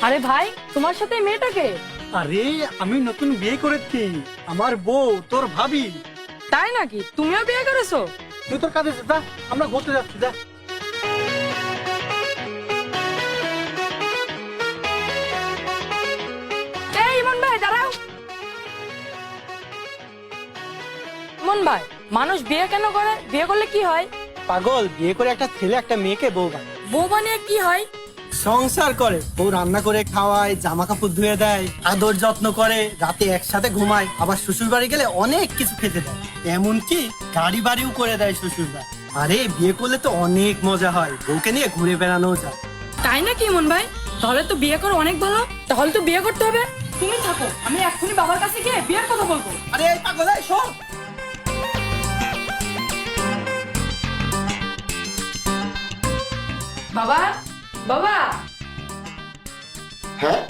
আরে ভাই, তোমার সাথে এই মেয়েটাকে? আরে আমি নতুন বিয়ে করেছি, আমার বউ তোর ভাবি। তাই নাকি? তুমিও বিয়ে করেছো? তুই তোর কাজে যা, আমরা ঘুরতে যাচ্ছি, যা। এই ইমন ভাই, দাঁড়াও। ইমন ভাই, মানুষ বিয়ে কেন করে? বিয়ে করলে কি হয়? পাগল, বিয়ে করে একটা ছেলে একটা মেয়েকে বউ বানায়। বউ বানিয়ে কি হয়? সংসার করে, বউ রান্না করে খাওয়ায়, জামা কাপড় ধুয়ে দেয়, আদর যত্ন করে, রাতে একসাথে ঘুমায়, আবার শ্বশুর বাড়ি গেলে অনেক কিছু খেতে দেয়, এমনকি গাড়ি বাড়িও করে দেয় শ্বশুর বাড়ি। আরে বিয়ে করলে তো অনেক মজা হয়, বউকে নিয়ে ঘুরে বেড়ানো যায়। তাই নাকি ইমন ভাই? তাহলে তো বিয়ে করা অনেক ভালো। তাহলে তো বিয়ে করতে হবে। তুমি থাকো, আমি এক্ষুনি বাবার কাছে গিয়ে বিয়ের কথা বলবো। আরে এই পাগল, এই শোন। বাবা, বাবা। হ্যাঁ,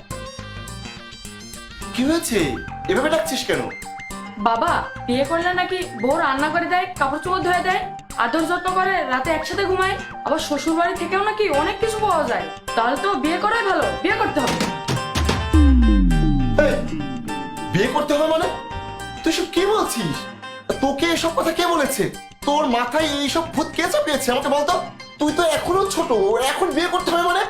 কি হয়েছে? এভাবে ডাকছিস কেন? বাবা, বিয়ে করলে নাকি বউ রান্না করে দেয়, কাপড় চোপড় ধুয়ে দেয়, আদর যত্ন করে, রাতে একসাথে ঘুমায়, আবার শ্বশুর বাড়ি থেকেও নাকি অনেক কিছু পাওয়া যায়। তাহলে তো বিয়ে করাই ভালো, বিয়ে করতে হবে। এই, বিয়ে করতে হবে মানে? তুই সব কি বলছিস? তোকে এসব কথা কে বলেছে? তোর মাথায় এইসব ভূত কে চাপিয়েছে আমাকে বলতো? তুই তো এখনো ছোট, এখন বিয়ে করতে হবে মানে?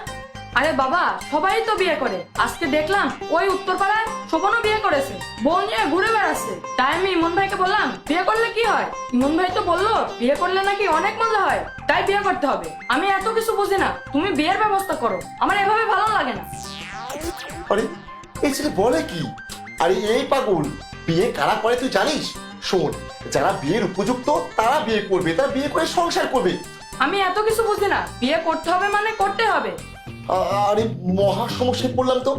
আরে বাবা, সবাই তো বিয়ে করে। আজকে দেখলাম ওই উত্তরপাড়ায় শোভনও বিয়ে করেছে, বোন নিয়ে ঘুরে বেড়াচ্ছে। তাই আমি ইমন ভাইকে বললাম বিয়ে করলে কি হয়। ইমন ভাই তো বললো বিয়ে করলে নাকি অনেক মজা হয়, তাই বিয়ে করতে হবে। আমি এত কিছু বুঝি না, তুমি বিয়ের ব্যবস্থা করো, আমার এভাবে ভালো লাগে না। আরে এই ছেলে বলে কি? আরে এই পাগল, বিয়ে কারা করে তুই জানিস? শোন, যারা বিয়ের উপযুক্ত তারা বিয়ে করবে, তারা বিয়ে করে সংসার করবে। আমি এত কিছু বুঝি না, বিয়ে করতে হবে মানে করতে হবে। আরে মহা সমস্যায় পড়লাম তো।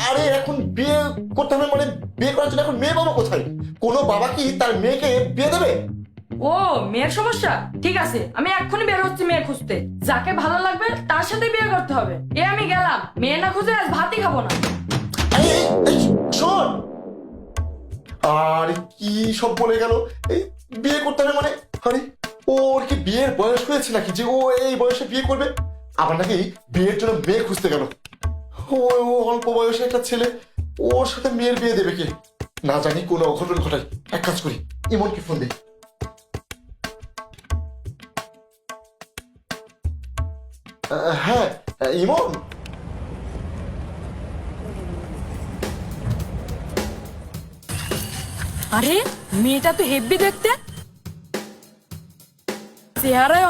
আরে এখন বিয়ে করতে হবে মানে বিয়ে করার জন্য এখন মেয়ে বাবা কোথায়? কোনো বাবা কি তার মেয়েকে বিয়ে দেবে? ও, মেয়ের সমস্যা? ঠিক আছে, আমি এক্ষুনি বের হচ্ছি মেয়ে খুঁজতে। যাকে ভালো লাগবে তার সাথে বিয়ে করতে হবে। আমি গেলাম, মেয়ে না খুঁজে আজ ভাতই খাবো না। এই, শোন, আর কি সব বলে গেল? এই বিয়ে করতে হবে মানে? আরে ওর কি বিয়ের বয়স হয়েছে নাকি যে ও এই বয়সে বিয়ে করবে? আবার নাকি বিয়ের জন্য মেয়ে খুঁজতে গেল। ও ও অল্প বয়সে একটা ছেলে, ওর সাথে মেয়ের বিয়ে দেবে কে? না জানি কোনো অঘটন ঘটায়। এক কাজ করি, ইমনকে ফোন দিই। হ্যাঁ, ইমন। আরে মেয়েটা তো হেব্বি দেখতে, চেহারায়